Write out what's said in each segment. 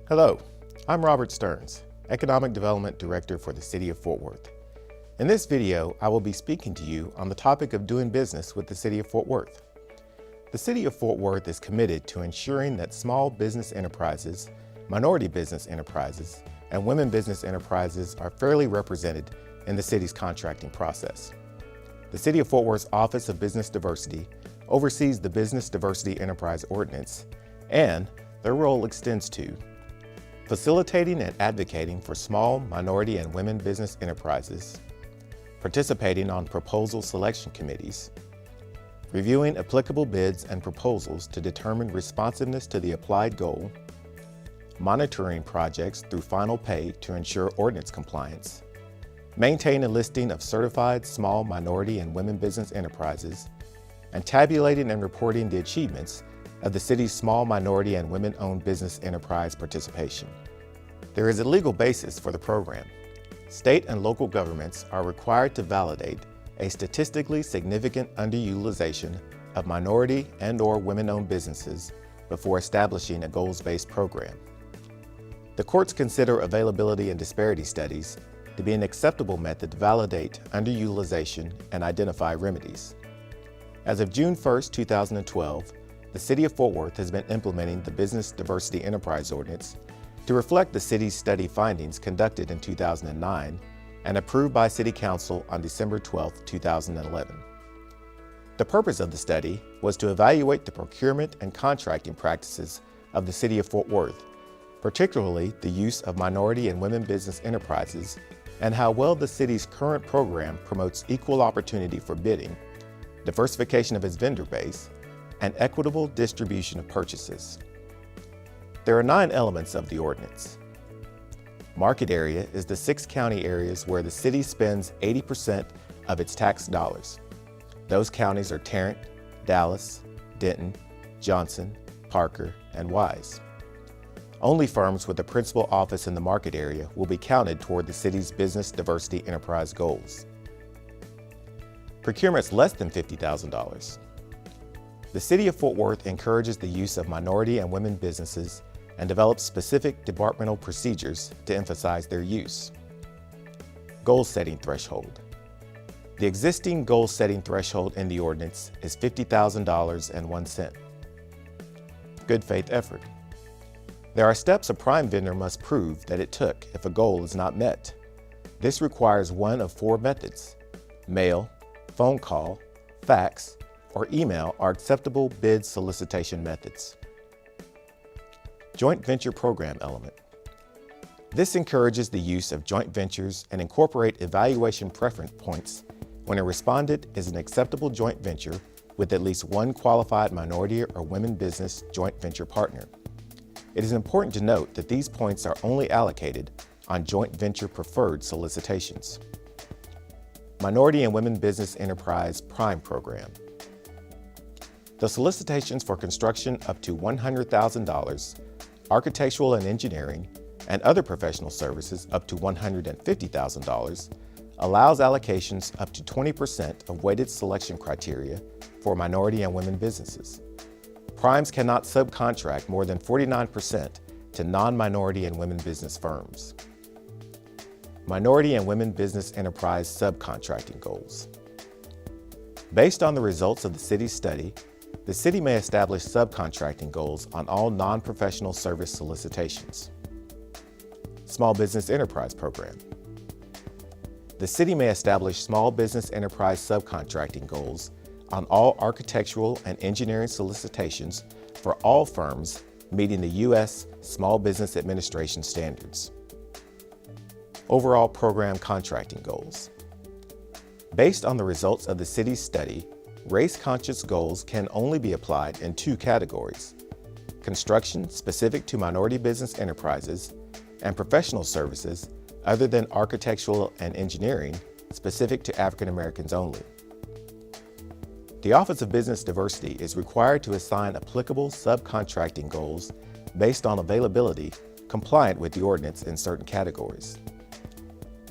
Hello, I'm Robert Sturns, Economic Development Director for the City of Fort Worth. In this video, I will be speaking to you on the topic of doing business with the City of Fort Worth. The City of Fort Worth is committed to ensuring that small business enterprises, minority business enterprises, and women business enterprises are fairly represented in the city's contracting process. The City of Fort Worth's Office of Business Diversity oversees the Business Diversity Enterprise Ordinance, and their role extends to facilitating and advocating for small, minority, and women business enterprises, participating on proposal selection committees, reviewing applicable bids and proposals to determine responsiveness to the applied goal, monitoring projects through final pay to ensure ordinance compliance, maintain a listing of certified small, minority, and women business enterprises, and tabulating and reporting the achievements of the city's small, minority, and women-owned business enterprise participation. There is a legal basis for the program. State and local governments are required to validate a statistically significant underutilization of minority and/or women-owned businesses before establishing a goals-based program. The courts consider availability and disparity studies to be an acceptable method to validate underutilization and identify remedies. As of June 1, 2012, the City of Fort Worth has been implementing the Business Diversity Enterprise Ordinance to reflect the city's study findings conducted in 2009 and approved by City Council on December 12, 2011. The purpose of the study was to evaluate the procurement and contracting practices of the City of Fort Worth, particularly the use of minority and women business enterprises, and how well the city's current program promotes equal opportunity for bidding, diversification of its vendor base, and equitable distribution of purchases. There are 9 elements of the ordinance. Market area is the 6 county areas where the city spends 80% of its tax dollars. Those counties are Tarrant, Dallas, Denton, Johnson, Parker, and Wise. Only firms with a principal office in the market area will be counted toward the city's business diversity enterprise goals. Procurements less than $50,000. The City of Fort Worth encourages the use of minority and women businesses and develops specific departmental procedures to emphasize their use. Goal-setting threshold. The existing goal-setting threshold in the ordinance is $50,000.01. Good faith effort. There are steps a prime vendor must prove that it took if a goal is not met. This requires one of 4 methods. Mail, phone call, fax, or email are acceptable bid solicitation methods. Joint venture program element. This encourages the use of joint ventures and incorporate evaluation preference points when a respondent is an acceptable joint venture with at least one qualified minority or women business joint venture partner. It is important to note that these points are only allocated on joint venture preferred solicitations. Minority and Women Business Enterprise Prime Program. The solicitations for construction up to $100,000, architectural and engineering, and other professional services up to $150,000 allows allocations up to 20% of weighted selection criteria for minority and women businesses. Primes cannot subcontract more than 49% to non-minority and women business firms. Minority and Women Business Enterprise Subcontracting Goals. Based on the results of the city's study, the city may establish subcontracting goals on all non-professional service solicitations. Small Business Enterprise Program. The city may establish small business enterprise subcontracting goals on all architectural and engineering solicitations for all firms meeting the U.S. Small Business Administration standards. Overall program contracting goals. Based on the results of the city's study, race-conscious goals can only be applied in 2 categories: construction specific to minority business enterprises and professional services other than architectural and engineering specific to African Americans only. The Office of Business Diversity is required to assign applicable subcontracting goals based on availability compliant with the ordinance in certain categories.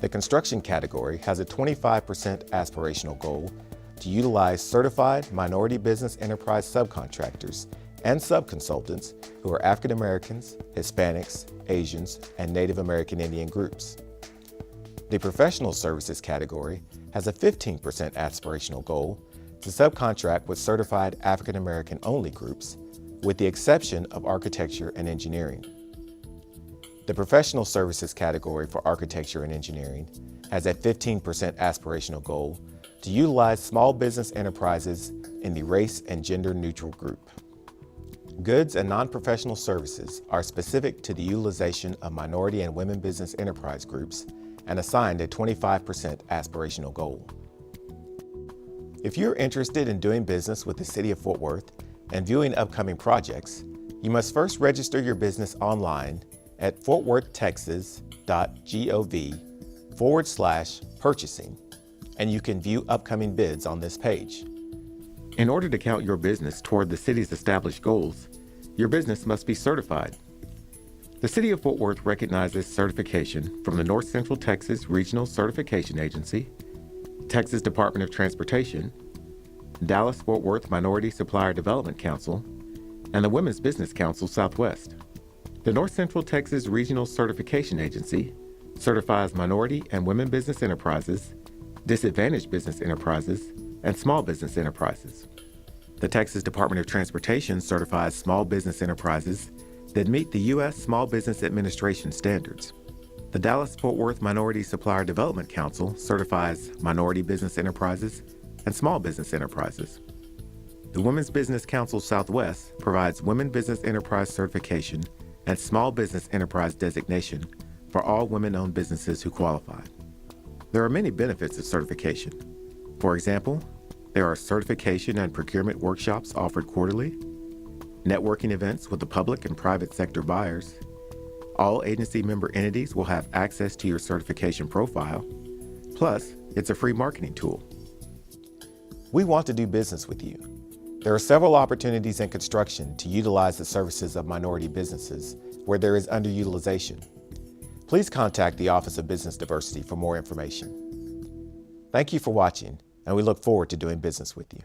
The construction category has a 25% aspirational goal to utilize certified minority business enterprise subcontractors and subconsultants who are African Americans, Hispanics, Asians, and Native American Indian groups. The professional services category has a 15% aspirational goal to subcontract with certified African American only groups, with the exception of architecture and engineering. The professional services category for architecture and engineering has a 15% aspirational goal to utilize small business enterprises in the race and gender neutral group. Goods and non-professional services are specific to the utilization of minority and women business enterprise groups and assigned a 25% aspirational goal. If you're interested in doing business with the City of Fort Worth and viewing upcoming projects, you must first register your business online at fortworthtexas.gov/purchasing, and you can view upcoming bids on this page. In order to count your business toward the city's established goals, your business must be certified. The City of Fort Worth recognizes certification from the North Central Texas Regional Certification Agency, Texas Department of Transportation, Dallas-Fort Worth Minority Supplier Development Council, and the Women's Business Council Southwest. The North Central Texas Regional Certification Agency certifies minority and women business enterprises, disadvantaged business enterprises, and small business enterprises. The Texas Department of Transportation certifies small business enterprises that meet the U.S. Small Business Administration standards. The Dallas-Fort Worth Minority Supplier Development Council certifies minority business enterprises and small business enterprises. The Women's Business Council Southwest provides women business enterprise certification and small business enterprise designation for all women-owned businesses who qualify. There are many benefits of certification. For example, there are certification and procurement workshops offered quarterly, networking events with the public and private sector buyers. All agency member entities will have access to your certification profile. Plus, it's a free marketing tool. We want to do business with you. There are several opportunities in construction to utilize the services of minority businesses where there is underutilization. Please contact the Office of Business Diversity for more information. Thank you for watching, and we look forward to doing business with you.